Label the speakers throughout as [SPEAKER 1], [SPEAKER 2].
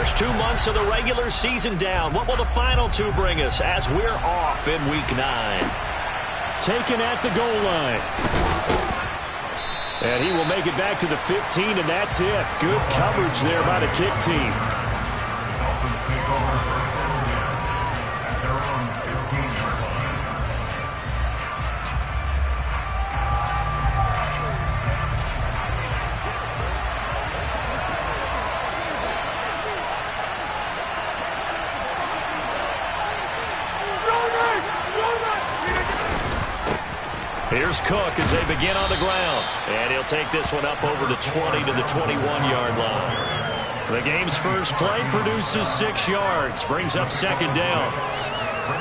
[SPEAKER 1] First 2 months of the regular season down. What will the final two bring us as we're off in Week 9?
[SPEAKER 2] Taken at the goal line. And he will make it back to the 15, and that's it. Good coverage there by the kick team.
[SPEAKER 1] Here's Cook as they begin on the ground. And he'll take this one up over the 20 to the 21-yard line. The game's first play produces 6 yards. Brings up second down.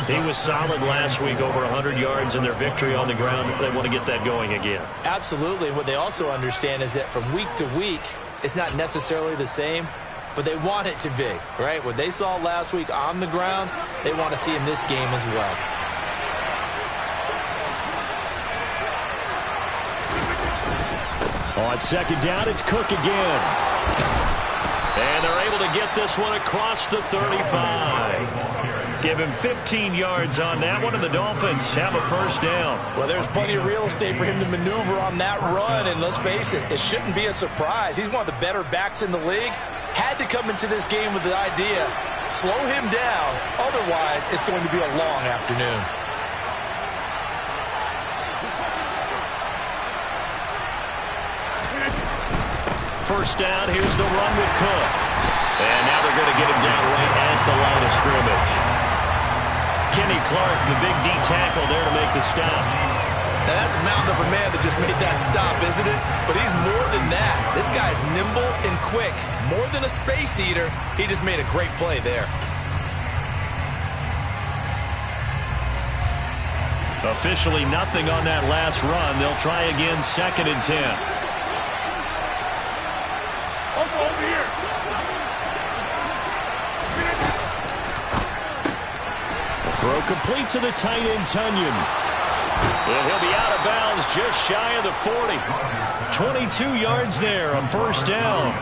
[SPEAKER 1] He was solid last week, over 100 yards in their victory on the ground. They want to get that going again.
[SPEAKER 3] Absolutely. What they also understand is that from week to week, it's not necessarily the same, but they want it to be, right? What they saw last week on the ground, they want to see in this game as well.
[SPEAKER 2] On second down, it's Cook again.
[SPEAKER 1] And they're able to get this one across the 35. Give him 15 yards on that one, and the Dolphins have a first down.
[SPEAKER 3] Well, there's plenty of real estate for him to maneuver on that run, and let's face it, it shouldn't be a surprise. He's one of the better backs in the league. Had to come into this game with the idea, slow him down, otherwise it's going to be a long afternoon.
[SPEAKER 1] First down, here's the run with Cook. And now they're going to get him down right at the line of scrimmage. Kenny Clark, the big D tackle there to make the stop.
[SPEAKER 3] Now that's a mountain of a man that just made that stop, isn't it? But he's more than that. This guy's nimble and quick. More than a space eater, he just made a great play there.
[SPEAKER 1] Officially nothing on that last run. They'll try again, 2nd and 10.
[SPEAKER 2] Throw complete to the tight end, Tunyon.
[SPEAKER 1] And he'll be out of bounds just shy of the 40. 22 yards there, a first down.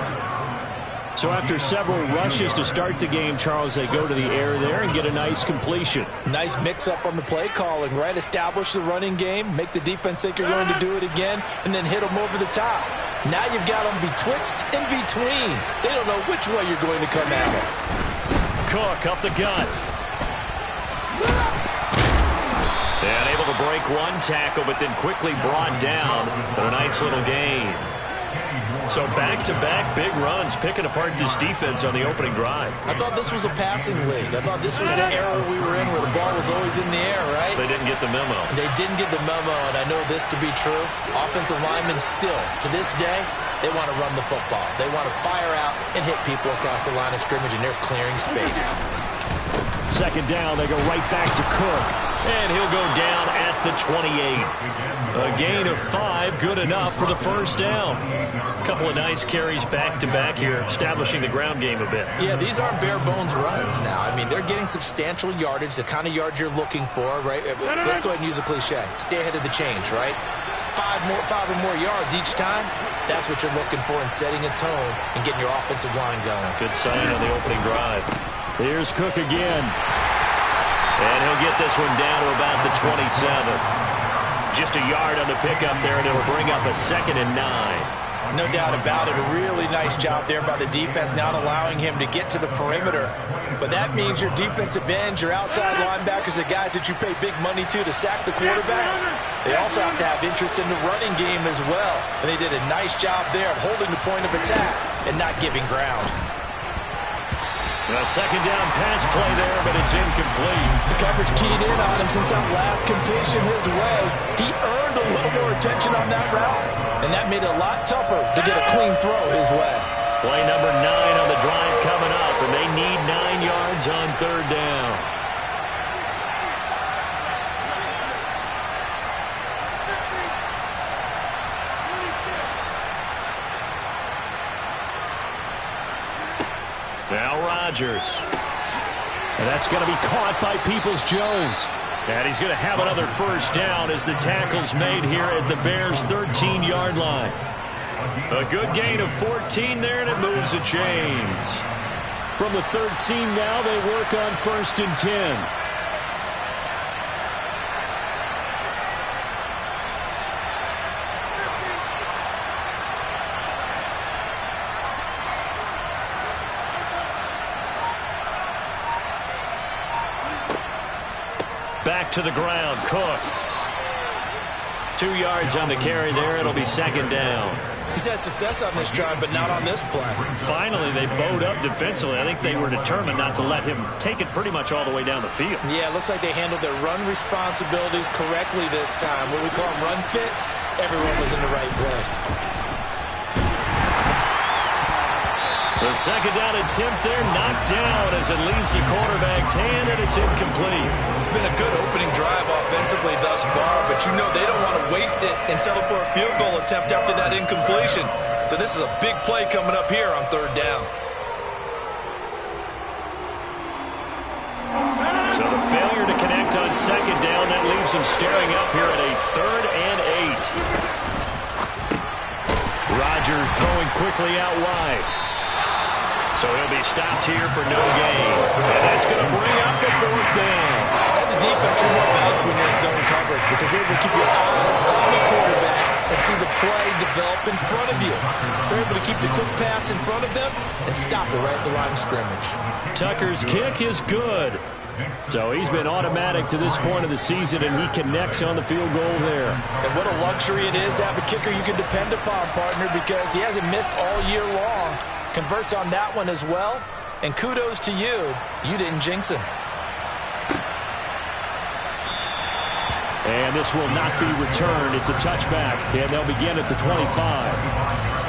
[SPEAKER 2] So after several rushes to start the game, Charles, they go to the air there and get a nice completion.
[SPEAKER 3] Nice mix-up on the play calling, right? Establish the running game, make the defense think you're going to do it again, and then hit them over the top. Now you've got them betwixt and between. They don't know which way you're going to come at them.
[SPEAKER 1] Cook up the gut. And able to break one tackle, but then quickly brought down. But a nice little gain. So back-to-back big runs, picking apart this defense on the opening drive.
[SPEAKER 3] I thought this was a passing league. I thought this was the era we were in where the ball was always in the air, right?
[SPEAKER 1] They didn't get the memo.
[SPEAKER 3] They didn't get the memo, and I know this to be true. Offensive linemen still, to this day, they want to run the football. They want to fire out and hit people across the line of scrimmage, and they're clearing space.
[SPEAKER 2] Second down, they go right back to Cook.
[SPEAKER 1] And he'll go down at the 28. A gain of 5, good enough for the first down. A couple of nice carries back-to-back here, establishing the ground game a bit.
[SPEAKER 3] Yeah, these aren't bare-bones runs now. I mean, they're getting substantial yardage, the kind of yards you're looking for, right? Let's go ahead and use a cliche. Stay ahead of the change, right? 5 or more yards each time. That's what you're looking for in setting a tone and getting your offensive line going.
[SPEAKER 1] Good sign on the opening drive.
[SPEAKER 2] Here's Cook again.
[SPEAKER 1] And he'll get this one down to about the 27. Just a yard on the pickup there, and it'll bring up a 2nd and 9.
[SPEAKER 3] No doubt about it. A really nice job there by the defense, not allowing him to get to the perimeter. But that means your defensive ends, your outside linebackers, the guys that you pay big money to sack the quarterback, they also have to have interest in the running game as well. And they did a nice job there of holding the point of attack and not giving ground.
[SPEAKER 1] A second down pass play there, but it's incomplete.
[SPEAKER 3] The coverage keyed in on him since that last completion his way. He earned a little more attention on that route, and that made it a lot tougher to get a clean throw his way.
[SPEAKER 1] Play number 9 on the drive coming up, and they need 9 yards on third down. Now Rodgers.
[SPEAKER 2] And that's going to be caught by Peoples-Jones.
[SPEAKER 1] And he's going to have another first down as the tackle's made here at the Bears' 13-yard line. A good gain of 14 there, and it moves the chains.
[SPEAKER 2] From the 13 now, they work on 1st and 10.
[SPEAKER 1] Back to the ground, Cook. 2 yards on the carry there. It'll be 2nd down.
[SPEAKER 3] He's had success on this drive, but not on this play.
[SPEAKER 1] Finally, they bowed up defensively. I think they were determined not to let him take it pretty much all the way down the field.
[SPEAKER 3] Yeah, it looks like they handled their run responsibilities correctly this time. What we call them run fits, everyone was in the right place.
[SPEAKER 1] The 2nd down attempt there knocked down as it leaves the quarterback's hand, and it's incomplete.
[SPEAKER 3] It's been a good opening drive offensively thus far, but you know they don't want to waste it and settle for a field goal attempt after that incompletion. So this is a big play coming up here on 3rd down.
[SPEAKER 1] So the failure to connect on 2nd down, that leaves him staring up here at a 3rd and 8. Rodgers throwing quickly out wide. So he'll be stopped here for no gain. And that's going to bring up the 4th down.
[SPEAKER 3] As a defense, you're more balanced when you're in zone coverage because you're able to keep your eyes on the quarterback and see the play develop in front of you. You're able to keep the quick pass in front of them and stop it right at the line of scrimmage.
[SPEAKER 2] Tucker's kick is good. So he's been automatic to this point of the season, and he connects on the field goal there.
[SPEAKER 3] And what a luxury it is to have a kicker you can depend upon, partner, because he hasn't missed all year long. Converts on that one as well. And kudos to you. You didn't jinx him.
[SPEAKER 2] And this will not be returned. It's a touchback, and they'll begin at the 25.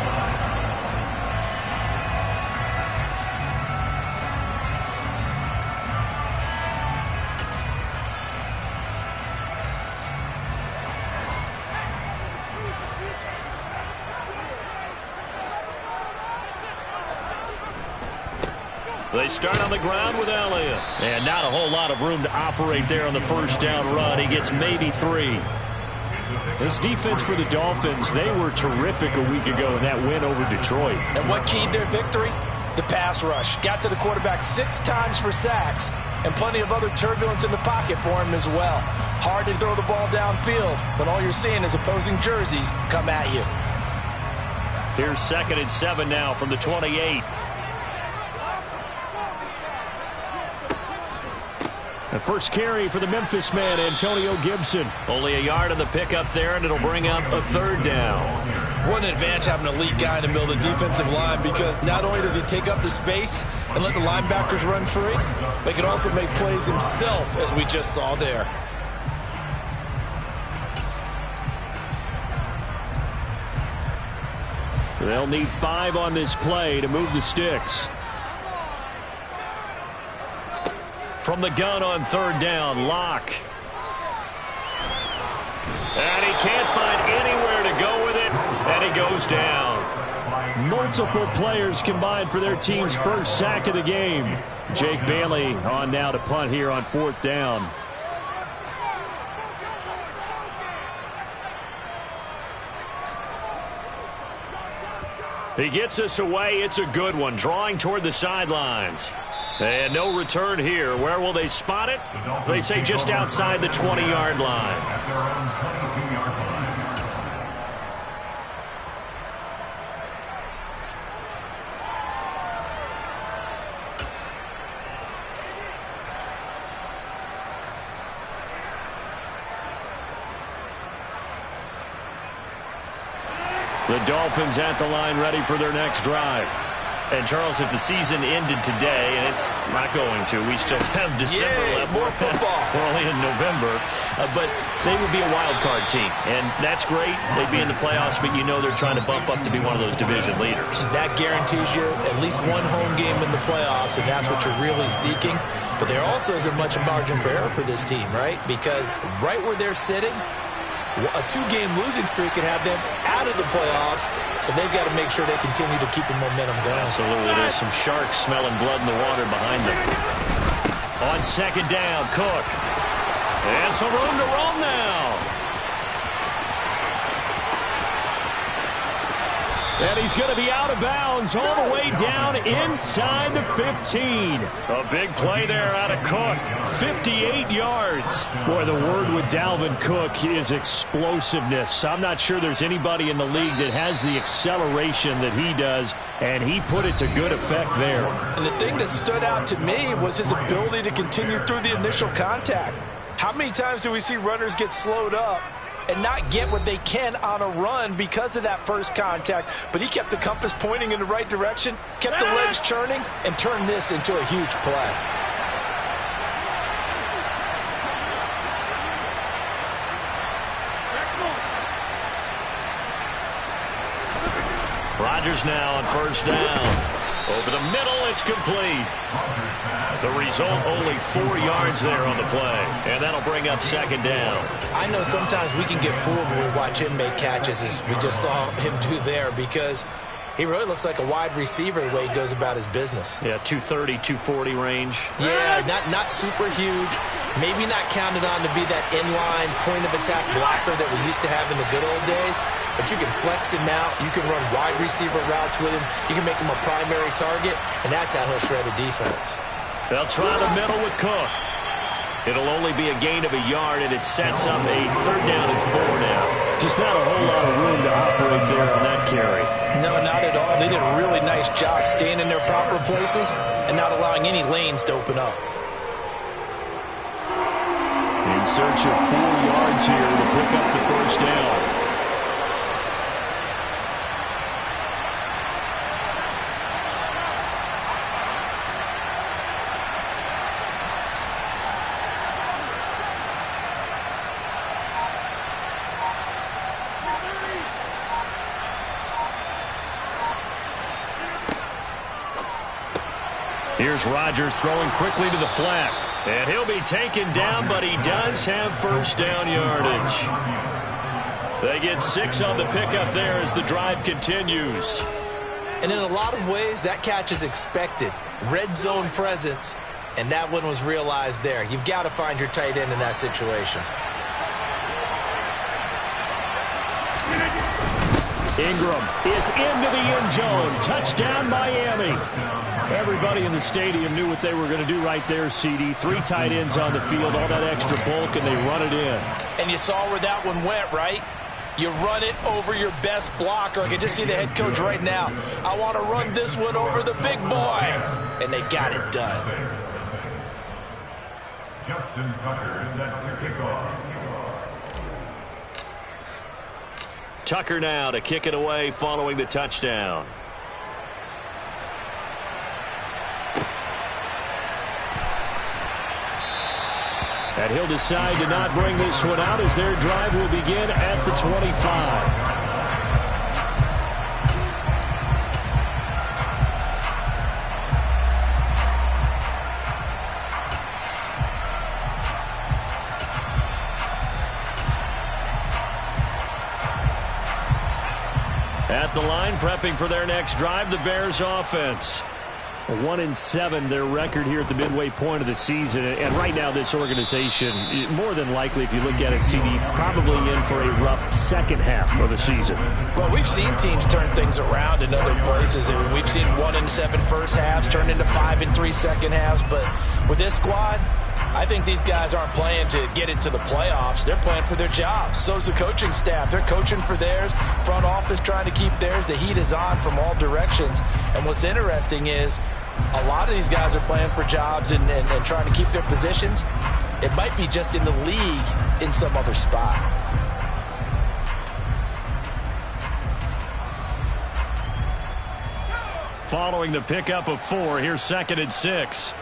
[SPEAKER 1] They start on the ground with Elliott. And not a whole lot of room to operate there on the 1st down run. He gets maybe 3.
[SPEAKER 2] This defense for the Dolphins, they were terrific a week ago in that win over Detroit.
[SPEAKER 3] And what keyed their victory? The pass rush. Got to the quarterback 6 times for sacks. And plenty of other turbulence in the pocket for him as well. Hard to throw the ball downfield when all you're seeing is opposing jerseys come at you.
[SPEAKER 1] Here's 2nd and 7 now from the 28.
[SPEAKER 2] The first carry for the Memphis man, Antonio Gibson.
[SPEAKER 1] Only a yard on the pickup there, and it'll bring up a 3rd down.
[SPEAKER 3] What an advantage having an elite guy in the middle of the defensive line, because not only does he take up the space and let the linebackers run free, but he can also make plays himself, as we just saw there.
[SPEAKER 2] They'll need 5 on this play to move the sticks.
[SPEAKER 1] From the gun on 3rd down, Locke. And he can't find anywhere to go with it, and he goes down.
[SPEAKER 2] Multiple players combined for their team's first sack of the game. Jake Bailey on now to punt here on 4th down.
[SPEAKER 1] He gets us away. It's a good one, drawing toward the sidelines. And no return here. Where will they spot it? They say just outside the 20-yard line.
[SPEAKER 2] The Dolphins at the line ready for their next drive.
[SPEAKER 1] And, Charles, if the season ended today, and it's not going to, we still have December left.
[SPEAKER 3] More football.
[SPEAKER 1] We're only in November. But they would be a wild card team, and that's great. They'd be in the playoffs, but you know they're trying to bump up to be one of those division leaders.
[SPEAKER 3] That guarantees you at least one home game in the playoffs, and that's what you're really seeking. But there also isn't much margin for error for this team, right? Because right where they're sitting, a 2-game losing streak could have them out of the playoffs, so they've got to make sure they continue to keep the momentum going.
[SPEAKER 1] Absolutely. There's some sharks smelling blood in the water behind them. On 2nd down, Cook. And some room to roam now.
[SPEAKER 2] And he's going to be out of bounds all the way down inside the 15.
[SPEAKER 1] A big play there out of Cook. 58 yards.
[SPEAKER 2] Boy, the word with Dalvin Cook is explosiveness. I'm not sure there's anybody in the league that has the acceleration that he does, and he put it to good effect there.
[SPEAKER 3] And the thing that stood out to me was his ability to continue through the initial contact. How many times do we see runners get slowed up and not get what they can on a run because of that first contact? But he kept the compass pointing in the right direction, kept the legs churning, and turned this into a huge play.
[SPEAKER 1] Rodgers now on first down. Over the middle, it's complete. The result, only 4 yards there on the play. And that'll bring up second down.
[SPEAKER 3] I know sometimes we can get fooled when we watch him make catches, as we just saw him do there, because he really looks like a wide receiver the way he goes about his business.
[SPEAKER 1] Yeah, 230, 240 range.
[SPEAKER 3] Yeah, not super huge. Maybe not counted on to be that inline point-of-attack blocker that we used to have in the good old days. But you can flex him out. You can run wide receiver routes with him. You can make him a primary target, and that's how he'll shred a defense.
[SPEAKER 1] They'll try the middle with Cook. It'll only be a gain of a yard, and it sets up a 3rd down and 4 now.
[SPEAKER 2] Just not a whole lot of room to operate there on that carry.
[SPEAKER 3] No, not at all. They did a really nice job staying in their proper places and not allowing any lanes to open up.
[SPEAKER 2] In search of 4 yards here to pick up the first down. Here's Rodgers throwing quickly to the flat.
[SPEAKER 1] And he'll be taken down, but he does have first down yardage. They get 6 on the pickup there as the drive continues.
[SPEAKER 3] And in a lot of ways, that catch is expected. Red zone presence, and that one was realized there. You've got to find your tight end in that situation.
[SPEAKER 2] Ingram is into the end zone. Touchdown, Miami. Everybody in the stadium knew what they were going to do right there, CD. 3 tight ends on the field, all that extra bulk, and they run it in.
[SPEAKER 3] And you saw where that one went, right? You run it over your best blocker. I can just see the head coach right now. I want to run this one over the big boy. And they got it done.
[SPEAKER 4] Justin Tucker set to kick off.
[SPEAKER 1] Tucker now to kick it away following the touchdown.
[SPEAKER 2] And he'll decide to not bring this one out as their drive will begin at the 25. At the line, prepping for their next drive, the Bears offense. 1-7, their record here at the midway point of the season. And right now, this organization, more than likely, if you look at it, CD, probably in for a rough second half of the season.
[SPEAKER 3] Well, we've seen teams turn things around in other places. I mean, we've seen 1-7 first halves turn into 5-3 second halves. But with this squad, I think these guys aren't playing to get into the playoffs. They're playing for their jobs. So's the coaching staff. They're coaching for theirs. Front office trying to keep theirs. The heat is on from all directions. And what's interesting is a lot of these guys are playing for jobs and trying to keep their positions. It might be just in the league in some other spot.
[SPEAKER 1] Following the pickup of 4, here's 2nd and 6.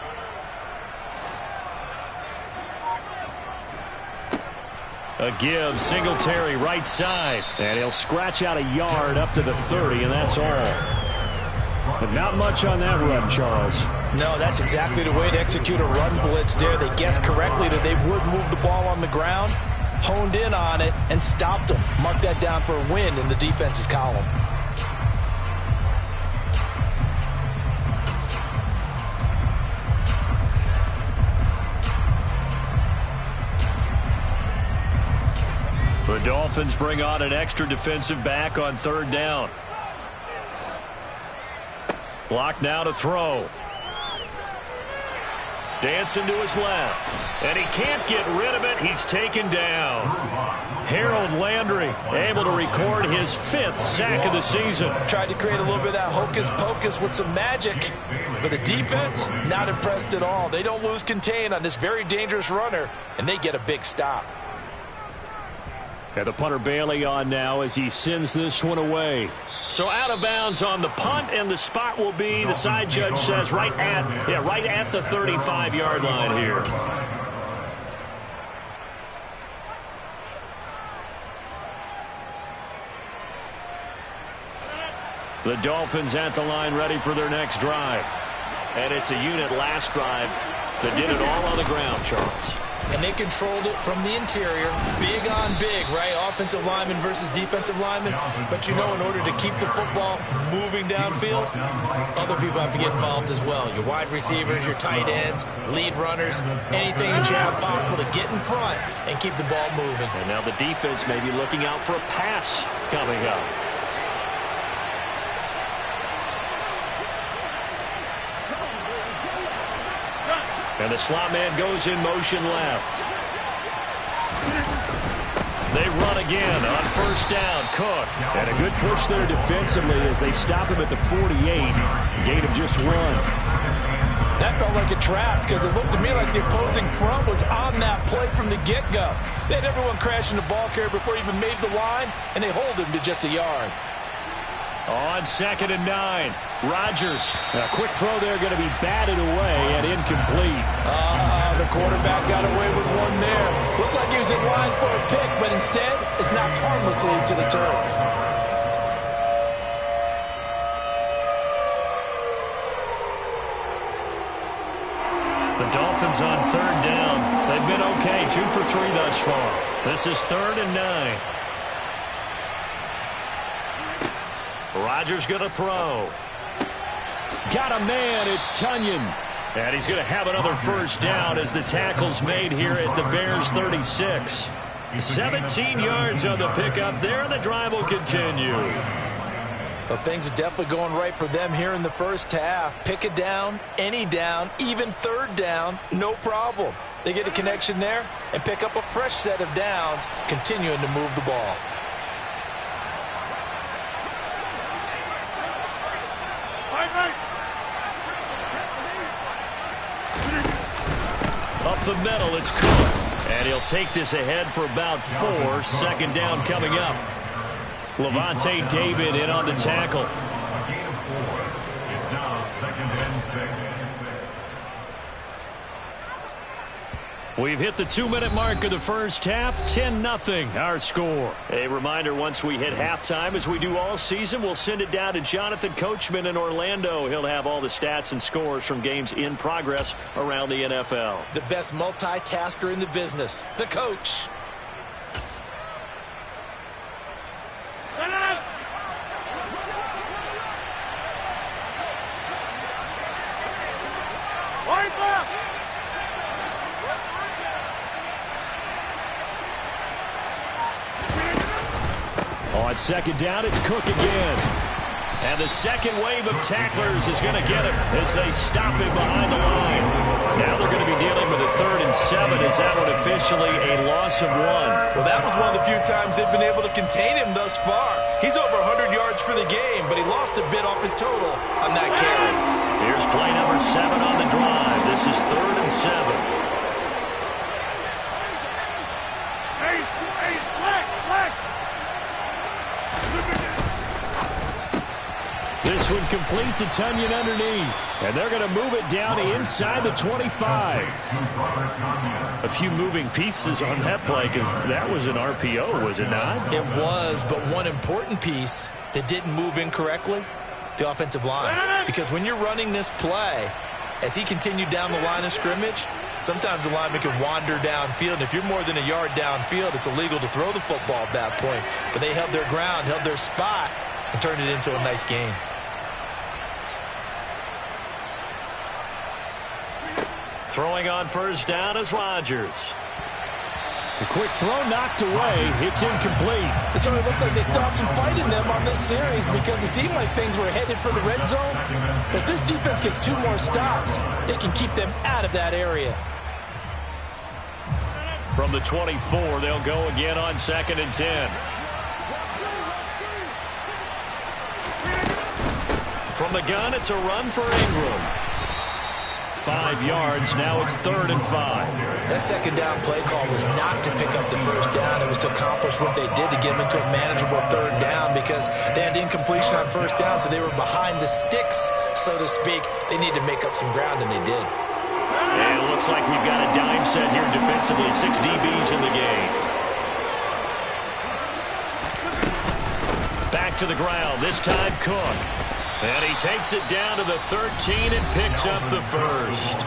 [SPEAKER 1] A give, Singletary right side. And he'll scratch out a yard up to the 30, and that's all. But not much on that run, Charles.
[SPEAKER 3] No, that's exactly the way to execute a run blitz there. They guessed correctly that they would move the ball on the ground, honed in on it, and stopped them. Mark that down for a win in the defense's column.
[SPEAKER 1] The Dolphins bring on an extra defensive back on 3rd down. Block now to throw. Dancing to his left. And he can't get rid of it. He's taken down. Harold Landry able to record his 5th sack of the season.
[SPEAKER 3] Tried to create a little bit of that hocus-pocus with some magic. But the defense, not impressed at all. They don't lose contain on this very dangerous runner, and they get a big stop.
[SPEAKER 2] And the punter Bailey on now as he sends this one away.
[SPEAKER 1] So out of bounds on the punt, and the spot will be, the side judge says, right at the 35-yard line here. The Dolphins at the line ready for their next drive. And it's a unit last drive that did it all on the ground, Charles.
[SPEAKER 3] And they controlled it from the interior. Big on big, right? Offensive lineman versus defensive lineman. But you know, in order to keep the football moving downfield, other people have to get involved as well. Your wide receivers, your tight ends, lead runners, anything that you have possible to get in front and keep the ball moving.
[SPEAKER 1] And now the defense may be looking out for a pass coming up. And the slot man goes in motion left. They run again on first down. Cook.
[SPEAKER 2] And a good push there defensively as they stop him at the 48. Gain of just 1.
[SPEAKER 3] That felt like a trap because it looked to me like the opposing front was on that play from the get-go. They had everyone crashing the ball carrier before he even made the line, and they hold him to just a yard.
[SPEAKER 1] On 2nd and 9. Rodgers.
[SPEAKER 2] A quick throw there going to be batted away and incomplete.
[SPEAKER 3] The quarterback got away with one there. Looked like he was in line for a pick, but instead is knocked harmlessly to the turf.
[SPEAKER 1] The Dolphins on 3rd down. They've been okay. 2 for 3 thus far. This is 3rd and 9. Rodgers going to throw.
[SPEAKER 2] Got a man. It's Tunyon.
[SPEAKER 1] And he's going to have another first down as the tackle's made here at the Bears 36. 17 yards on the pickup there, and the drive will continue.
[SPEAKER 3] Well, things are definitely going right for them here in the first half. Pick a down, any down, even 3rd down, no problem. They get a connection there and pick up a fresh set of downs, continuing to move the ball.
[SPEAKER 1] Up the middle, it's Cook. And he'll take this ahead for about 4. 2nd down coming up. Levante David in on the tackle.
[SPEAKER 4] Gain of 4. It's now 2nd and 6.
[SPEAKER 1] We've hit the 2-minute mark of the first half. 10-0 our score. A reminder, once we hit halftime, as we do all season, we'll send it down to Jonathan Coachman in Orlando. He'll have all the stats and scores from games in progress around the NFL.
[SPEAKER 3] The best multitasker in the business, the coach.
[SPEAKER 2] On 2nd down, it's Cook again.
[SPEAKER 1] And the second wave of tacklers is going to get him as they stop him behind the line. Now they're going to be dealing with a 3rd and 7. Is that one officially a loss of 1?
[SPEAKER 3] Well, that was one of the few times they've been able to contain him thus far. He's over 100 yards for the game, but he lost a bit off his total on that carry.
[SPEAKER 1] Here's play number 7 on the drive. This is 3rd and 7.
[SPEAKER 2] This one complete to Tunyon underneath. And they're going to move it down inside the 25.
[SPEAKER 1] A few moving pieces on that play because that was an RPO, was it not?
[SPEAKER 3] It was, but one important piece that didn't move incorrectly, the offensive line. Because when you're running this play, as he continued down the line of scrimmage, sometimes the lineman can wander downfield. And if you're more than a yard downfield, it's illegal to throw the football at that point. But they held their ground, held their spot, and turned it into a nice game.
[SPEAKER 1] Throwing on first down is Rodgers.
[SPEAKER 2] A quick throw knocked away. It's incomplete.
[SPEAKER 3] It sort of looks like they stopped some fight in them on this series because it seemed like things were headed for the red zone. But if this defense gets 2 more stops, they can keep them out of that area.
[SPEAKER 1] From the 24, they'll go again on 2nd and 10. From the gun, it's a run for Ingram. 5 yards. Now it's 3rd and 5.
[SPEAKER 3] That second down play call was not to pick up the first down. It was to accomplish what they did to get them into a manageable 3rd down because they had incompletion on 1st down, so they were behind the sticks, so to speak. They needed to make up some ground, and they did.
[SPEAKER 1] And it looks like we've got a dime set here defensively. 6 DBs in the game. Back to the ground. This time Cook. And he takes it down to the 13 and picks up the first.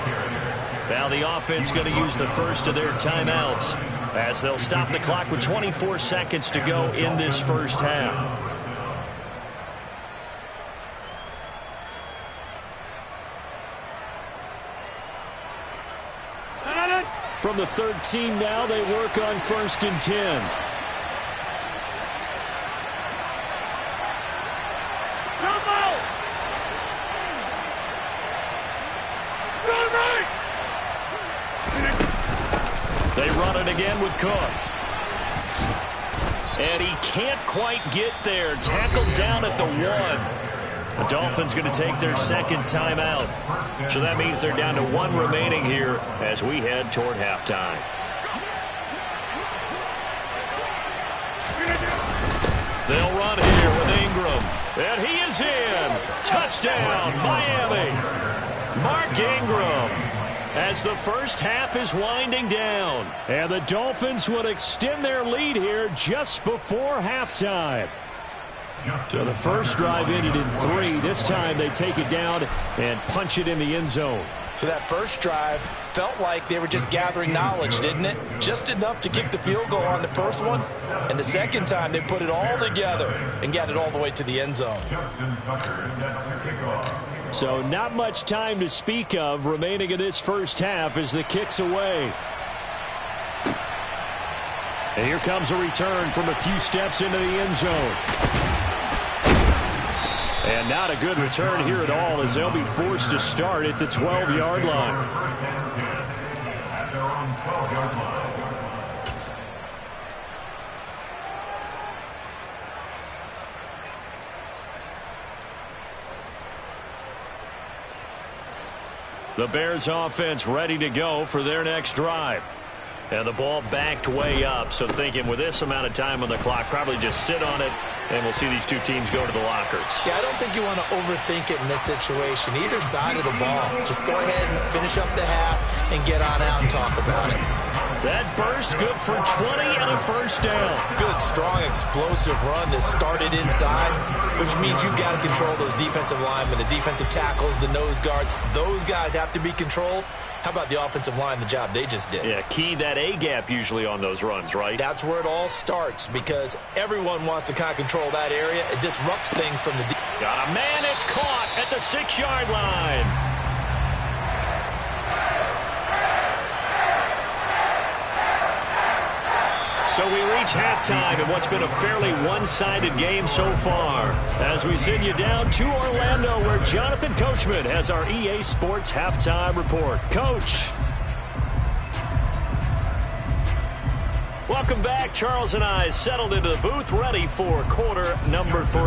[SPEAKER 1] Now the offense going to use the first of their timeouts as they'll stop the clock with 24 seconds to go in this first half.
[SPEAKER 2] From the 13 now, they work on 1st and 10.
[SPEAKER 1] They run it again with Cook. And he can't quite get there. Tackled down at the 1. The Dolphins going to take their second timeout. So that means they're down to 1 remaining here as we head toward halftime. They'll run here with Ingram. And he is in. Touchdown, Miami. Mark Ingram. As the first half is winding down.
[SPEAKER 2] And the Dolphins would extend their lead here just before halftime. So the first drive ended in 3. This time they take it down and punch it in the end zone.
[SPEAKER 3] So that first drive felt like they were just gathering knowledge, didn't it? Just enough to kick the field goal on the first one. And the second time they put it all together and got it all the way to the end zone.
[SPEAKER 2] So not much time to speak of remaining in this first half as the kick's away. And here comes a return from a few steps into the end zone. And not a good return here at all as they'll be forced to start at the 12-yard line.
[SPEAKER 1] The Bears offense ready to go for their next drive. And the ball backed way up, so thinking with this amount of time on the clock, probably just sit on it, and we'll see these two teams go to the lockers.
[SPEAKER 3] Yeah, I don't think you want to overthink it in this situation. Either side of the ball. Just go ahead and finish up the half and get on out and talk about it.
[SPEAKER 1] That burst good for 20 and a first down.
[SPEAKER 3] Good, strong, explosive run that started inside, which means you've got to control those defensive linemen, the defensive tackles, the nose guards. Those guys have to be controlled. How about the offensive line, the job they just did?
[SPEAKER 1] Yeah, key that A-gap usually on those runs, right?
[SPEAKER 3] That's where it all starts because everyone wants to kind of control that area. It disrupts things from the
[SPEAKER 1] Got a man, it's caught at the 6-yard line. So we reach halftime in what's been a fairly one-sided game so far. As we send you down to Orlando where Jonathan Coachman has our EA Sports Halftime Report. Coach. Welcome back. Charles and I settled into the booth ready for quarter number 3.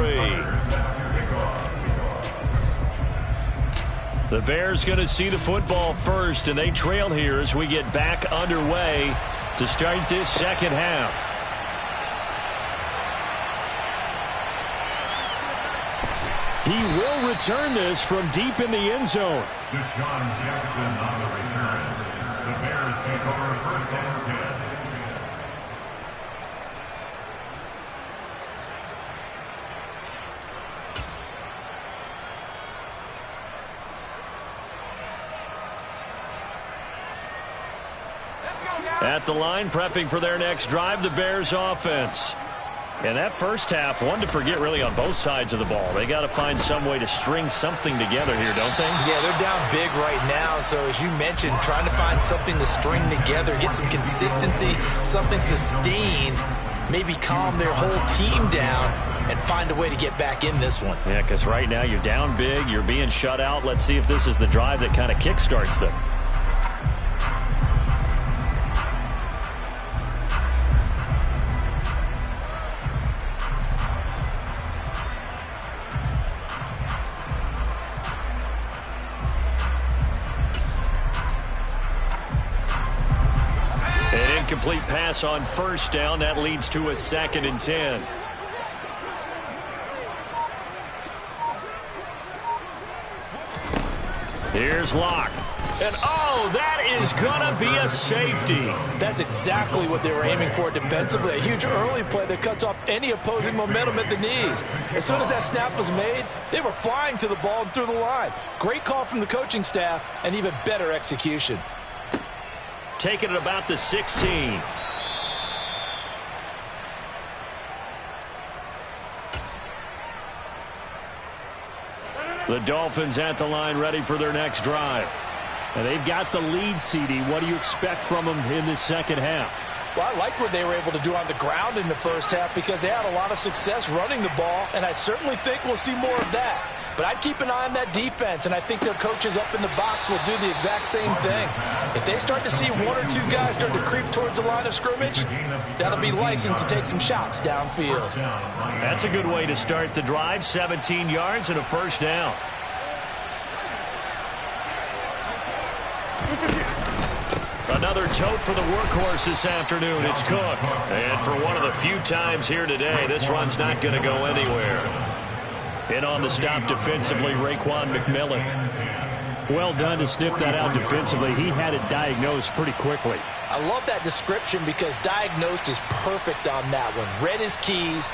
[SPEAKER 1] The Bears going to see the football first, and they trail here as we get back underway to start this second half.
[SPEAKER 2] He will return this from deep in the end zone.
[SPEAKER 4] Deshaun Jackson on the return. The Bears take over 1st and 10.
[SPEAKER 1] At the line, prepping for their next drive, the Bears offense.
[SPEAKER 2] And that first half, one to forget really on both sides of the ball. They got to find some way to string something together here, don't they?
[SPEAKER 3] Yeah, they're down big right now. So as you mentioned, trying to find something to string together, get some consistency, something sustained, maybe calm their whole team down and find a way to get back in this one.
[SPEAKER 2] Yeah, because right now you're down big, you're being shut out. Let's see if this is the drive that kind of kickstarts them. Complete pass on first down. That leads to a 2nd and 10. Here's Locke. And, oh, that is going to be a safety.
[SPEAKER 3] That's exactly what they were aiming for defensively. A huge early play that cuts off any opposing momentum at the knees. As soon as that snap was made, they were flying to the ball and through the line. Great call from the coaching staff and even better execution.
[SPEAKER 2] Taking it about the 16. The Dolphins at the line ready for their next drive. And they've got the lead, CD. What do you expect from them in the second half?
[SPEAKER 3] Well, I like what they were able to do on the ground in the first half because they had a lot of success running the ball, and I certainly think we'll see more of that. But I'd keep an eye on that defense, and I think their coaches up in the box will do the exact same thing. If they start to see one or two guys start to creep towards the line of scrimmage, that'll be licensed to take some shots downfield.
[SPEAKER 2] That's a good way to start the drive. 17 yards and a first down. Another tote for the workhorse this afternoon. It's Cook. And for one of the few times here today, this run's not going to go anywhere. In on the stop defensively, Raekwon McMillan. Well done to sniff that out defensively. He had it diagnosed pretty quickly.
[SPEAKER 3] I love that description because diagnosed is perfect on that one. Read his keys,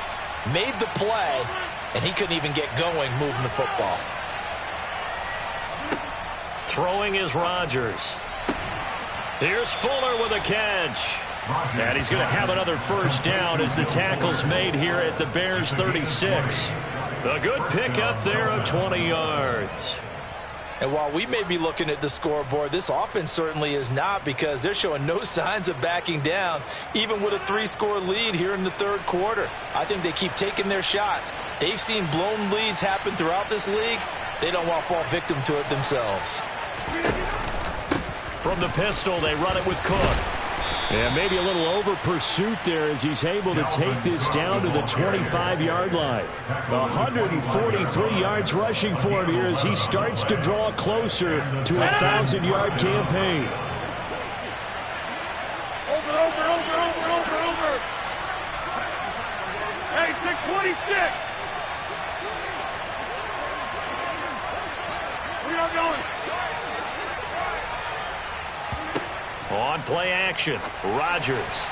[SPEAKER 3] made the play, and he couldn't even get going moving the football.
[SPEAKER 2] Throwing is Rodgers. Here's Fuller with a catch. And he's going to have another first down as the tackle's made here at the Bears 36. A good pickup there of 20 yards.
[SPEAKER 3] And while we may be looking at the scoreboard, this offense certainly is not because they're showing no signs of backing down, even with a 3-score lead here in the third quarter. I think they keep taking their shots. They've seen blown leads happen throughout this league. They don't want to fall victim to it themselves.
[SPEAKER 2] From the pistol, they run it with Cook. And maybe a little over pursuit there as he's able to take this down to the 25-yard line. 143 yards rushing for him here as he starts to draw closer to a 1,000-yard campaign.
[SPEAKER 5] Over. Hey, 626. We are going.
[SPEAKER 2] On play action, Rodgers.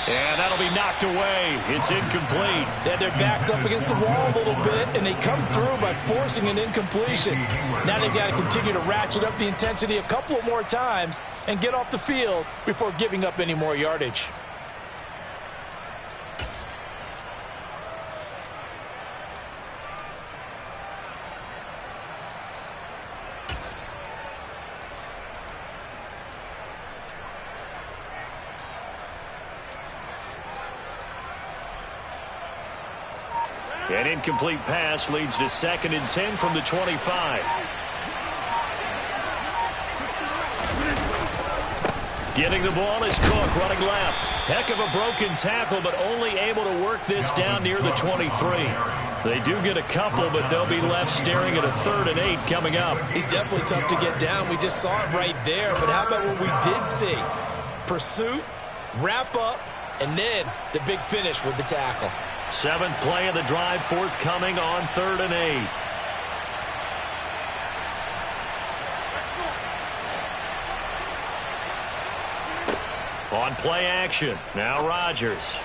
[SPEAKER 2] And that'll be knocked away. It's incomplete.
[SPEAKER 3] They had their backs up against the wall a little bit, and they come through by forcing an incompletion. Now they've got to continue to ratchet up the intensity a couple of more times and get off the field before giving up any more yardage.
[SPEAKER 2] An incomplete pass leads to 2nd and 10 from the 25. Getting the ball is Cook running left. Heck of a broken tackle, but only able to work this down near the 23. They do get a couple, but they'll be left staring at a 3rd and 8 coming up.
[SPEAKER 3] He's definitely tough to get down. We just saw it right there. But how about what we did see? Pursuit, wrap up, and then the big finish with the tackle.
[SPEAKER 2] 7th play of the drive forthcoming on 3rd and 8. On play action. Now Rodgers.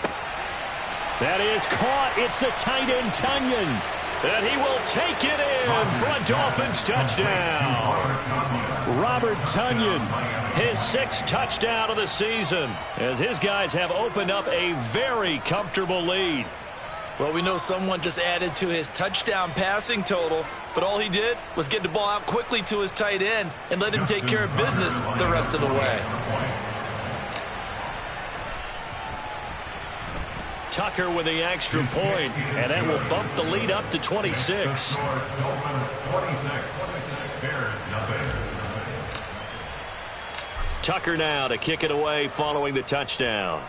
[SPEAKER 2] That is caught. It's the tight end, Tunyon.
[SPEAKER 1] And he will take it in for a Dolphins touchdown.
[SPEAKER 2] Robert Tonyan,
[SPEAKER 1] his 6th touchdown of the season, as his guys have opened up a very comfortable lead.
[SPEAKER 3] Well, we know someone just added to his touchdown passing total, but all he did was get the ball out quickly to his tight end and let him take care of business the rest of the way.
[SPEAKER 1] Tucker with the extra point, and that will bump the lead up to 26. Tucker now to kick it away following the touchdown.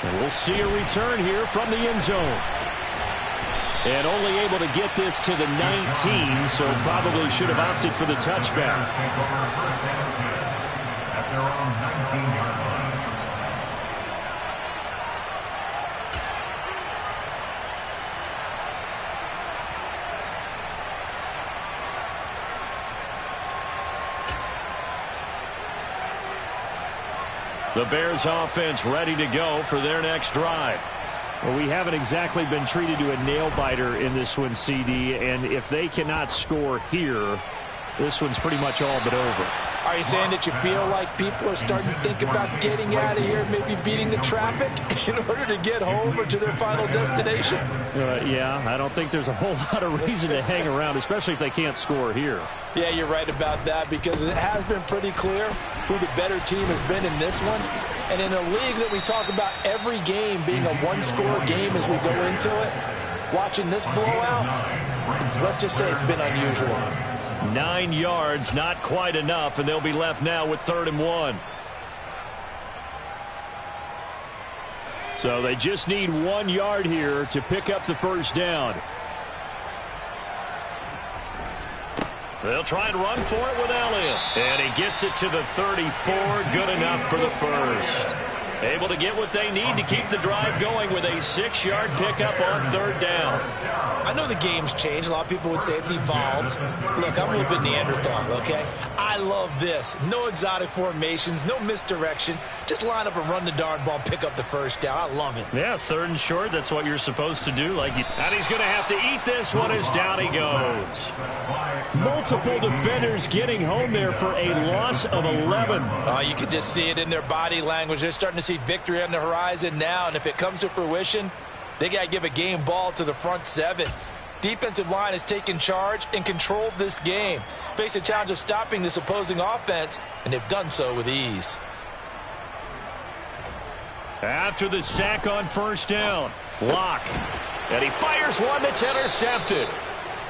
[SPEAKER 2] And we'll see a return here from the end zone. And only able to get this to the 19, so probably should have opted for the touchback.
[SPEAKER 4] At their own 19-yard line.
[SPEAKER 1] The Bears offense ready to go for their next drive.
[SPEAKER 2] Well, we haven't exactly been treated to a nail-biter in this one, CD, and if they cannot score here, this one's pretty much all but over.
[SPEAKER 3] Are you saying that you feel like people are starting to think about getting out of here, maybe beating the traffic in order to get home or to their final destination?
[SPEAKER 2] Yeah, I don't think there's a whole lot of reason to hang around, especially if they can't score here.
[SPEAKER 3] Yeah, you're right about that, because it has been pretty clear who the better team has been in this one. And in a league that we talk about every game being a one-score game as we go into it, watching this blowout, let's just say it's been unusual.
[SPEAKER 1] 9 yards, not quite enough, and they'll be left now with 3rd and 1.
[SPEAKER 2] So they just need 1 yard here to pick up the first down.
[SPEAKER 1] They'll try and run for it with Elliott. And he gets it to the 34. Good enough for the first. Able to get what they need to keep the drive going with a 6-yard pickup on 3rd down.
[SPEAKER 3] I know the game's changed. A lot of people would say it's evolved. Look, I'm a little bit Neanderthal, okay? I love this. No exotic formations, no misdirection. Just line up and run the darn ball, pick up the first down. I love it.
[SPEAKER 1] Yeah, 3rd and short. That's what you're supposed to do. And he's going to have to eat this one as down he goes.
[SPEAKER 2] Multiple defenders getting home there for a loss of 11.
[SPEAKER 3] You can just see it in their body language. They're starting to see victory on the horizon now, and if it comes to fruition, they got to give a game ball to the front 7. Defensive line has taken charge and controlled this game. Face a challenge of stopping this opposing offense, and they've done so with ease.
[SPEAKER 1] After the sack on 1st down, Locke. And he fires one that's intercepted.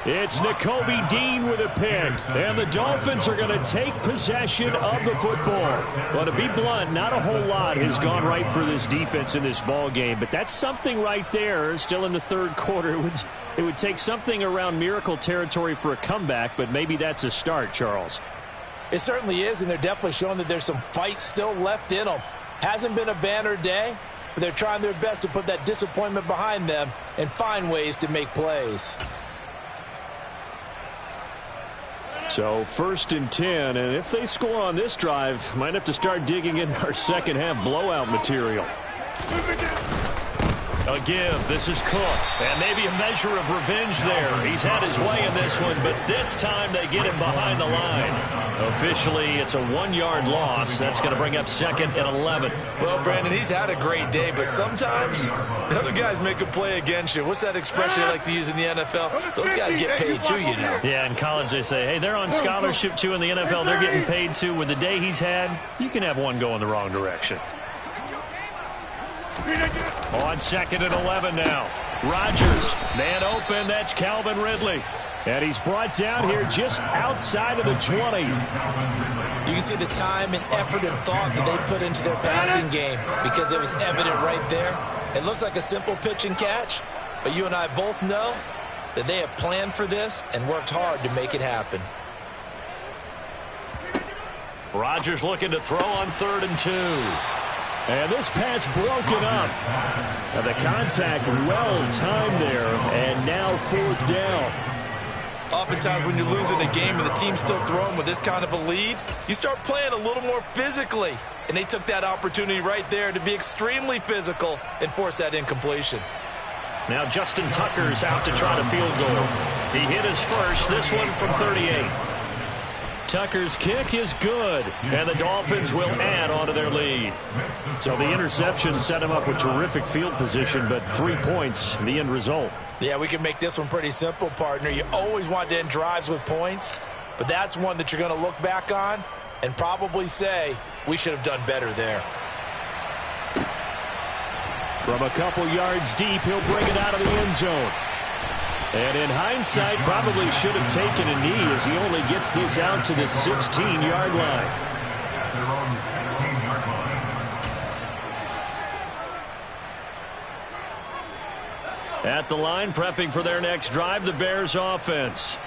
[SPEAKER 2] It's Nakobe Dean with a pick, and the Dolphins are going to take possession of the football. Well, to be blunt, not a whole lot has gone right for this defense in this ball game, but that's something right there. Still in the 3rd quarter, it would take something around miracle territory for a comeback, but maybe that's a start, Charles.
[SPEAKER 3] It certainly is, and they're definitely showing that there's some fight still left in them. Hasn't been a banner day, but they're trying their best to put that disappointment behind them and find ways to make plays.
[SPEAKER 2] So 1st and 10, and if they score on this drive, might have to start digging in our second half blowout material.
[SPEAKER 1] A give. This is Cook. And maybe a measure of revenge there. He's had his way in this one, but this time they get him behind the line. Officially, it's a 1-yard loss. That's going to bring up 2nd and 11.
[SPEAKER 3] Well, Brandon, he's had a great day, but sometimes the other guys make a play against you. What's that expression they like to use in the NFL? Those guys get paid too, you know.
[SPEAKER 1] Yeah, in college they say, hey, they're on scholarship too. In the NFL, they're getting paid too. With the day he's had, you can have one go in the wrong direction. On 2nd and 11 now. Rodgers, man open, that's Calvin Ridley.
[SPEAKER 2] And he's brought down here just outside of the 20.
[SPEAKER 3] You can see the time and effort and thought that they put into their passing game because it was evident right there. It looks like a simple pitch and catch, but you and I both know that they have planned for this and worked hard to make it happen.
[SPEAKER 1] Rodgers looking to throw on 3rd and 2.
[SPEAKER 2] And this pass broken up. And the contact well timed there, and now 4th down.
[SPEAKER 3] Oftentimes when you're losing a game and the team's still throwing with this kind of a lead, you start playing a little more physically. And they took that opportunity right there to be extremely physical and force that incompletion.
[SPEAKER 2] Now Justin Tucker's out to try to field goal. He hit his first, this one from 38. Tucker's kick is good, and the Dolphins will add on to their lead. So the interception set him up with terrific field position, but 3 points, the end result.
[SPEAKER 3] Yeah, we can make this one pretty simple, partner. You always want to end drives with points, but that's one that you're going to look back on and probably say, we should have done better there.
[SPEAKER 2] From a couple yards deep, he'll bring it out of the end zone. And in hindsight, probably should have taken a knee as he only gets this out to the 16-yard line. At the line, prepping for their next drive, the Bears offense.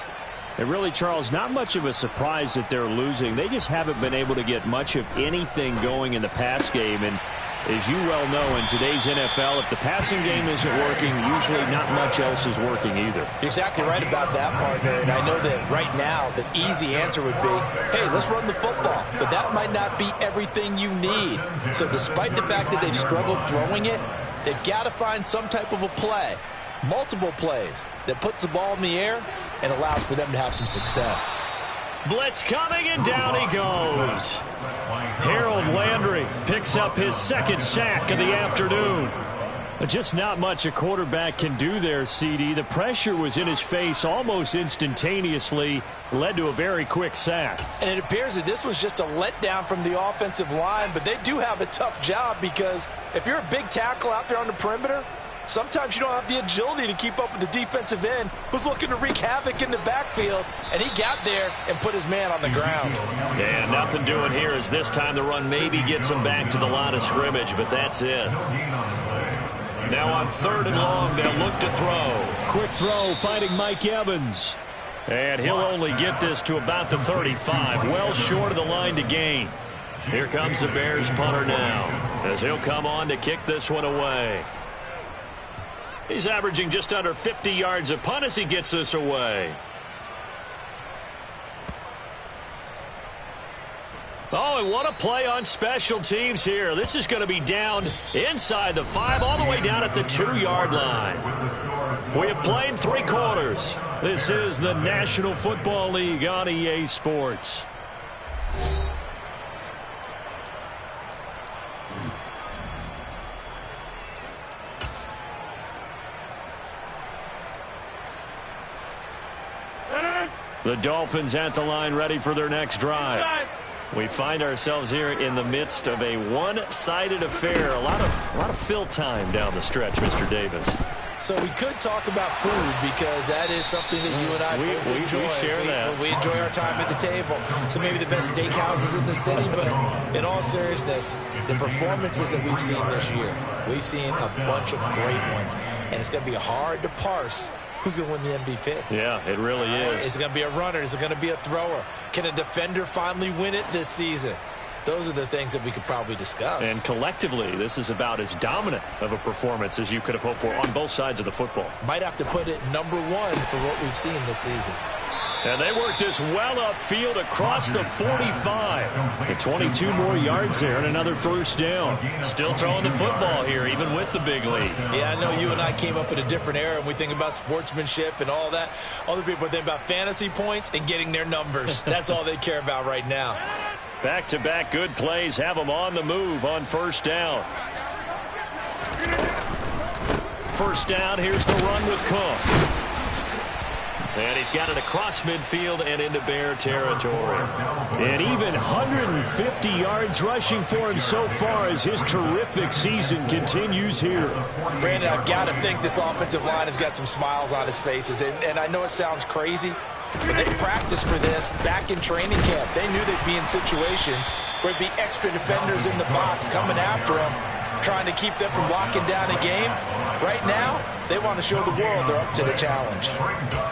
[SPEAKER 2] And really, Charles, not much of a surprise that they're losing. They just haven't been able to get much of anything going in the pass game. And as you well know, in today's NFL, if the passing game isn't working, usually not much else is working either.
[SPEAKER 3] You're exactly right about that, partner. And I know that right now the easy answer would be, hey, let's run the football. But that might not be everything you need. So despite the fact that they've struggled throwing it, they've got to find some type of a play, multiple plays, that puts the ball in the air and allows for them to have some success.
[SPEAKER 2] Blitz coming, and down he goes. Harold Landry picks up his second sack of the afternoon. Just not much a quarterback can do there, CD. The pressure was in his face almost instantaneously, led to a very quick sack.
[SPEAKER 3] And it appears that this was just a letdown from the offensive line, but they do have a tough job because if you're a big tackle out there on the perimeter, sometimes you don't have the agility to keep up with the defensive end who's looking to wreak havoc in the backfield, and he got there and put his man on the ground.
[SPEAKER 2] Yeah, nothing doing here as this time the run maybe gets him back to the line of scrimmage, but that's it. Now on 3rd and long, they'll look to throw. Quick throw, finding Mike Evans. And he'll only get this to about the 35, well short of the line to gain. Here comes the Bears punter now, as he'll come on to kick this one away. He's averaging just under 50 yards a punt as he gets this away. Oh, and what a play on special teams here. This is going to be down inside the 5, all the way down at the 2-yard line. We have played 3 quarters. This is the National Football League on EA Sports. The Dolphins at the line, ready for their next drive. We find ourselves here in the midst of a one-sided affair. A lot of fill time down the stretch, Mr. Davis.
[SPEAKER 3] So we could talk about food because that is something that you and I both enjoy.
[SPEAKER 2] We share that.
[SPEAKER 3] We enjoy our time at the table. So maybe the best steakhouses in the city, but in all seriousness, the performances that we've seen this year, we've seen a bunch of great ones, and it's going to be hard to parse who's going to win the MVP.
[SPEAKER 2] Yeah, it really is.
[SPEAKER 3] Is it going to be a runner? Is it going to be a thrower? Can a defender finally win it this season? Those are the things that we could probably discuss.
[SPEAKER 2] And collectively, this is about as dominant of a performance as you could have hoped for on both sides of the football.
[SPEAKER 3] Might have to put it number 1 for what we've seen this season.
[SPEAKER 2] And they work this well upfield across the 45. And 22 more yards there and another first down. Still throwing the football here, even with the big lead.
[SPEAKER 3] Yeah, I know you and I came up in a different era, and we think about sportsmanship and all that. Other people think about fantasy points and getting their numbers. That's all they care about right now.
[SPEAKER 2] Back-to-back good plays have them on the move on first down. First down, here's the run with Cook. And he's got it across midfield and into Bear territory. And even 150 yards rushing for him so far as his terrific season continues here.
[SPEAKER 3] Brandon, I've got to think this offensive line has got some smiles on its faces. And I know it sounds crazy, but they practiced for this back in training camp. They knew they'd be in situations where it'd be extra defenders in the box coming after them. trying to keep them from locking down a game. Right now, they want to show the world they're up to the challenge.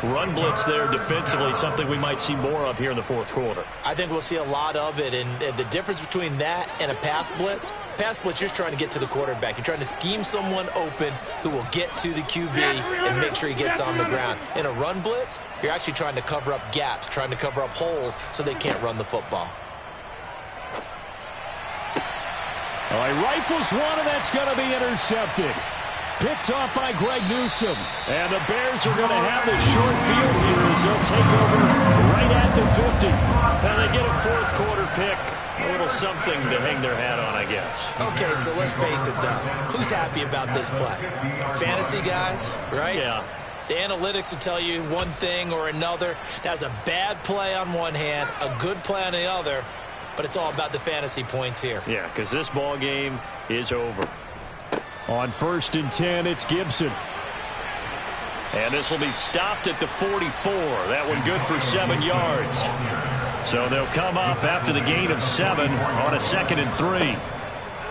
[SPEAKER 2] Run blitz there defensively, something we might see more of here in the fourth quarter.
[SPEAKER 3] I think we'll see a lot of it, and the difference between that and a pass blitz, you're just trying to get to the quarterback. You're trying to scheme someone open who will get to the QB and make sure he gets on the ground. In a run blitz, you're actually trying to cover up gaps, trying to cover up holes so they can't run the football.
[SPEAKER 2] All right, rifles one, and that's going to be intercepted. Picked off by Greg Newsome. And the Bears are going to have the short field here as they'll take over right at the 50. And they get a fourth quarter pick. A little something to hang their hat on, I guess.
[SPEAKER 3] Okay, so let's face it, though. Who's happy about this play? Fantasy guys, right?
[SPEAKER 2] Yeah.
[SPEAKER 3] The analytics will tell you one thing or another. That's a bad play on one hand, a good play on the other. But it's all about the fantasy points here.
[SPEAKER 2] Yeah, because this ball game is over. On 1st and 10, it's Gibson. And this will be stopped at the 44. That one good for 7 yards. So they'll come up after the gain of 7 on a 2nd and 3.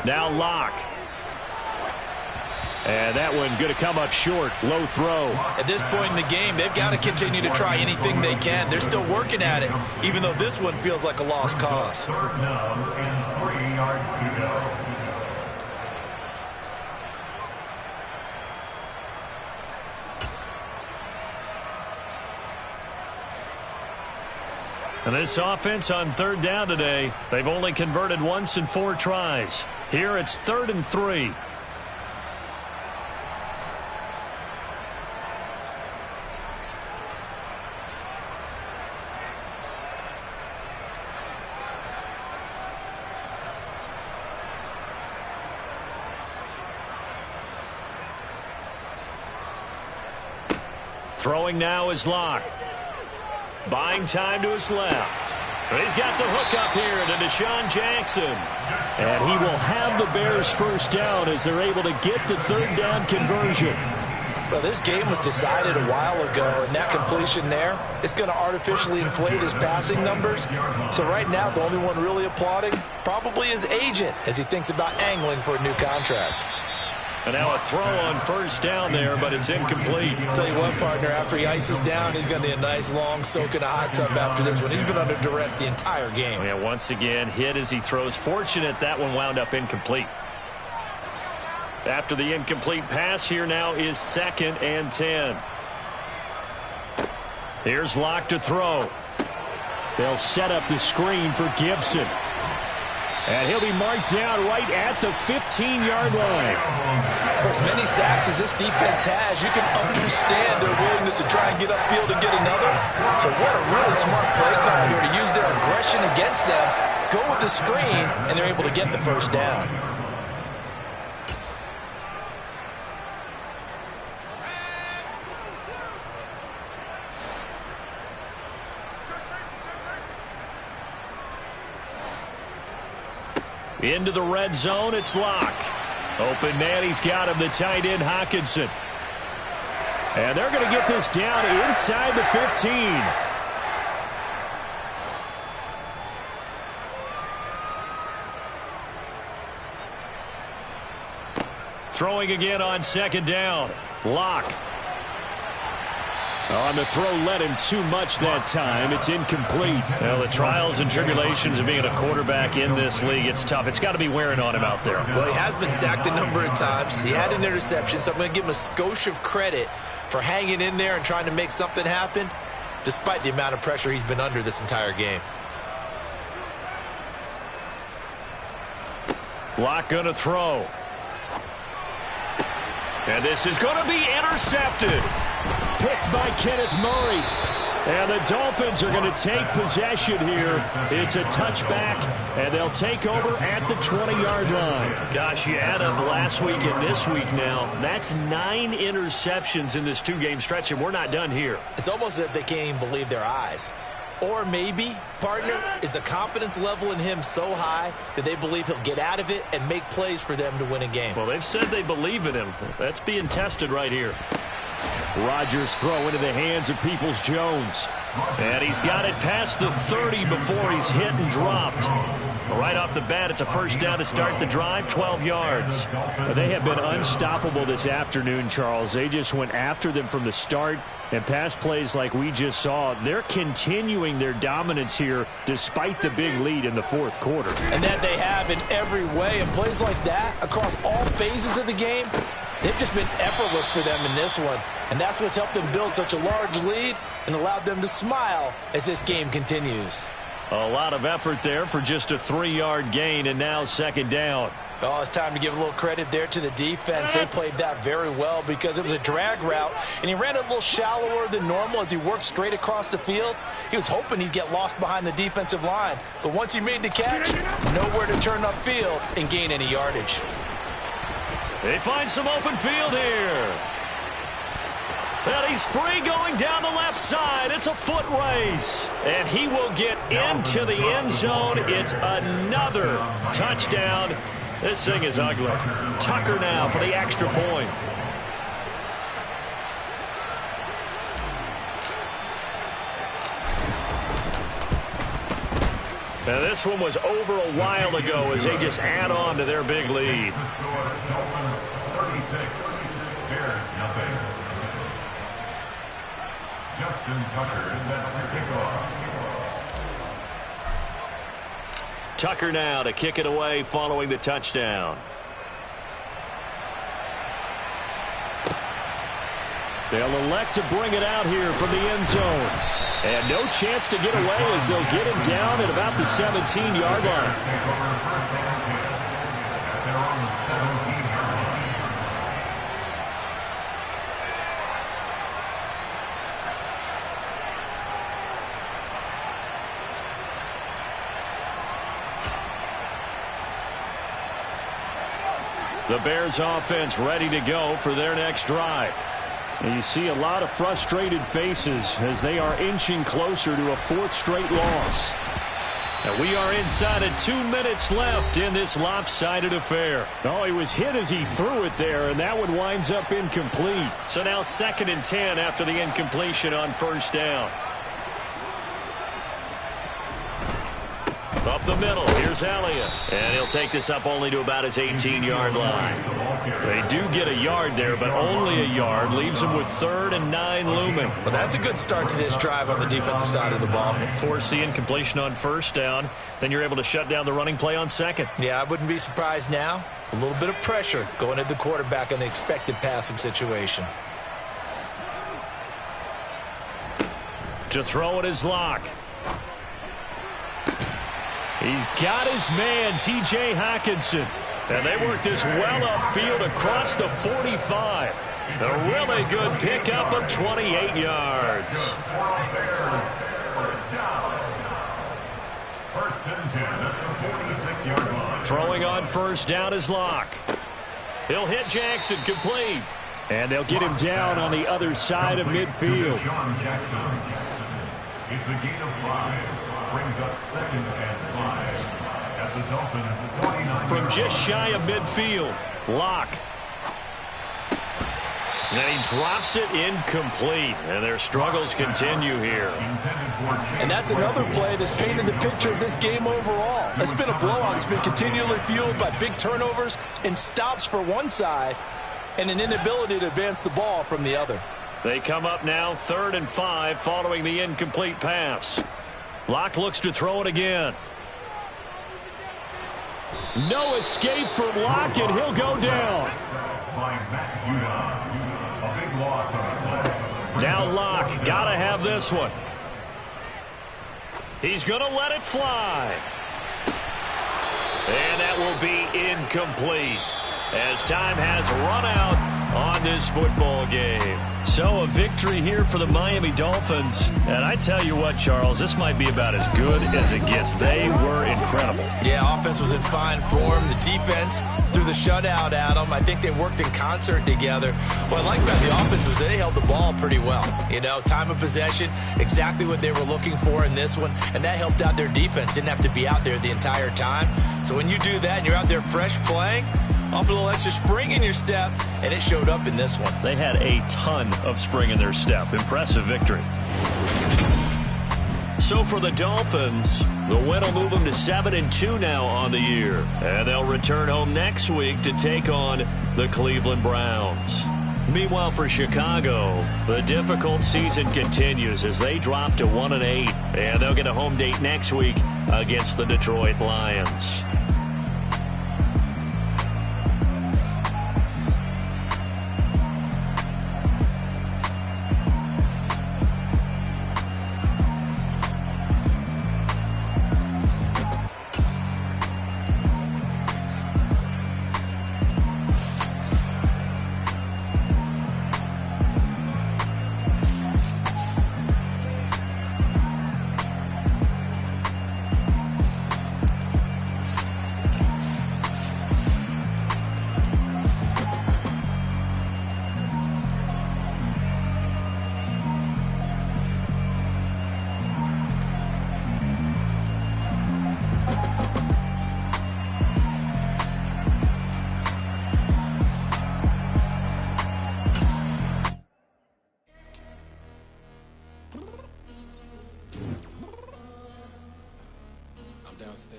[SPEAKER 2] Now Locke. And that one going to come up short. Low throw.
[SPEAKER 3] At this point in the game, they've got to continue to try anything they can. They're still working at it, even though this one feels like a lost cause.
[SPEAKER 4] First down and 3 yards to go.
[SPEAKER 2] And this offense on 3rd down today, they've only converted once in 4 tries. Here it's 3rd and 3. Throwing now is Locke. Buying time to his left. He's got the hook up here to Deshaun Jackson. And he will have the Bears first down as they're able to get the 3rd down conversion.
[SPEAKER 3] Well, this game was decided a while ago, and that completion there is going to artificially inflate his passing numbers. So right now, the only one really applauding probably his agent as he thinks about angling for a new contract.
[SPEAKER 2] And now a throw on 1st down there, but it's incomplete.
[SPEAKER 3] Tell you what, partner, after he ices down, he's going to need a nice long soak in a hot tub after this one. He's been under duress the entire game.
[SPEAKER 2] Yeah, once again, hit as he throws. Fortunate that one wound up incomplete. After the incomplete pass, here now is 2nd and 10. Here's Locke to throw. They'll set up the screen for Gibson. And he'll be marked down right at the 15-yard line.
[SPEAKER 3] For as many sacks as this defense has, you can understand their willingness to try and get upfield and get another. So what a really smart play call here to use their aggression against them, go with the screen, and they're able to get the first down.
[SPEAKER 2] Into the red zone, it's Locke. Open man, he's got him, the tight end, Hockenson. And they're going to get this down inside the 15. Throwing again on 2nd down. Locke. On the throw, led him too much that time. It's incomplete. Well, the trials and tribulations of being a quarterback in this league, it's tough. It's got to be wearing on him out there.
[SPEAKER 3] Well, he has been sacked a number of times. He had an interception, so I'm going to give him a skosh of credit for hanging in there and trying to make something happen, despite the amount of pressure he's been under this entire game.
[SPEAKER 2] Locke going to throw. And this is going to be intercepted. Picked by Kenneth Murray. And the Dolphins are going to take possession here. It's a touchback, and they'll take over at the 20-yard line. Gosh, you add up last week and this week now. That's 9 interceptions in this 2-game stretch, and we're not done here.
[SPEAKER 3] It's almost as if they can't even believe their eyes. Or maybe, partner, is the confidence level in him so high that they believe he'll get out of it and make plays for them to win a game.
[SPEAKER 2] Well, they've said they believe in him. That's being tested right here. Rodgers throw into the hands of Peoples-Jones. And he's got it past the 30 before he's hit and dropped.
[SPEAKER 1] Right off the bat, it's a first down to start the drive, 12 yards.
[SPEAKER 2] They have been unstoppable this afternoon, Charles. They just went after them from the start, and pass plays like we just saw, they're continuing their dominance here despite the big lead in the fourth quarter.
[SPEAKER 3] And that they have in every way. And plays like that across all phases of the game, they've just been effortless for them in this one. And that's what's helped them build such a large lead and allowed them to smile as this game continues.
[SPEAKER 1] A lot of effort there for just a 3-yard gain, and now second down.
[SPEAKER 3] Oh, it's time to give a little credit there to the defense. They played that very well because it was a drag route, and he ran a little shallower than normal as he worked straight across the field. He was hoping he'd get lost behind the defensive line, but once he made the catch, nowhere to turn upfield and gain any yardage.
[SPEAKER 1] They find some open field here. And he's free going down the left side. It's a foot race. And he will get into the end zone. It's another touchdown. This thing is ugly. Tucker now for the extra point. Now this one was over a while ago as they just add on to their big lead.
[SPEAKER 4] Justin Tucker set to kick off.
[SPEAKER 1] Tucker now to kick it away following the touchdown.
[SPEAKER 2] They'll elect to bring it out here from the end zone. And no chance to get away as they'll get him down at about the 17-yard line.
[SPEAKER 4] They're on the 17-yard line.
[SPEAKER 1] The Bears offense ready to go for their next drive.
[SPEAKER 2] And you see a lot of frustrated faces as they are inching closer to a fourth straight loss.
[SPEAKER 1] And we are inside of 2 minutes left in this lopsided affair.
[SPEAKER 2] Oh, he was hit as he threw it there, and that one winds up incomplete.
[SPEAKER 1] So now 2nd and 10 after the incompletion on first down. Up the middle, here's Elliott. And he'll take this up only to about his 18-yard line. They do get a yard there, but only a yard. Leaves them with 3rd and 9 looming.
[SPEAKER 3] Well, that's a good start to this drive on the defensive side of the ball.
[SPEAKER 1] Force the incompletion on first down. Then you're able to shut down the running play on second.
[SPEAKER 3] Yeah, I wouldn't be surprised now. A little bit of pressure going at the quarterback in the expected passing situation.
[SPEAKER 1] To throw it is Locke. He's got his man, T.J. Hockenson. And they work this well upfield across the 45. A really good pickup of 28 yards.
[SPEAKER 4] First and 10 at the 46-yard line.
[SPEAKER 1] Throwing on first down is Locke. He'll hit Jackson, complete.
[SPEAKER 2] And they'll get him down on the other side of midfield.
[SPEAKER 4] Sean Jackson. It's a gain of 5. Brings up 2nd and 5 at the Dolphins' 29.
[SPEAKER 1] From just shy of midfield, Locke. And he drops it incomplete. And their struggles continue here.
[SPEAKER 3] And that's another play that's painted the picture of this game overall. It's been a blowout. It's been continually fueled by big turnovers and stops for one side and an inability to advance the ball from the other.
[SPEAKER 1] They come up now 3rd and 5 following the incomplete pass. Locke looks to throw it again.
[SPEAKER 2] No escape from Locke, and he'll go down.
[SPEAKER 1] Now Locke, gotta have this one. He's gonna let it fly. And that will be incomplete as time has run out on this football game. So a victory here for the Miami Dolphins. And I tell you what, Charles, this might be about as good as it gets. They were incredible.
[SPEAKER 3] Yeah, offense was in fine form. The defense threw the shutout at them. I think they worked in concert together. What I like about the offense was they held the ball pretty well. You know, time of possession, exactly what they were looking for in this one. And that helped out their defense. Didn't have to be out there the entire time. So when you do that and you're out there fresh playing, off a little extra spring in your step, and it showed up in this one.
[SPEAKER 1] They had a ton of spring in their step. Impressive victory. So for the Dolphins, The win will move them to 7-2 now on the year. And they'll return home next week to take on the Cleveland Browns. Meanwhile, for Chicago, the difficult season continues as they drop to 1-8. And they'll get a home date next week against the Detroit Lions.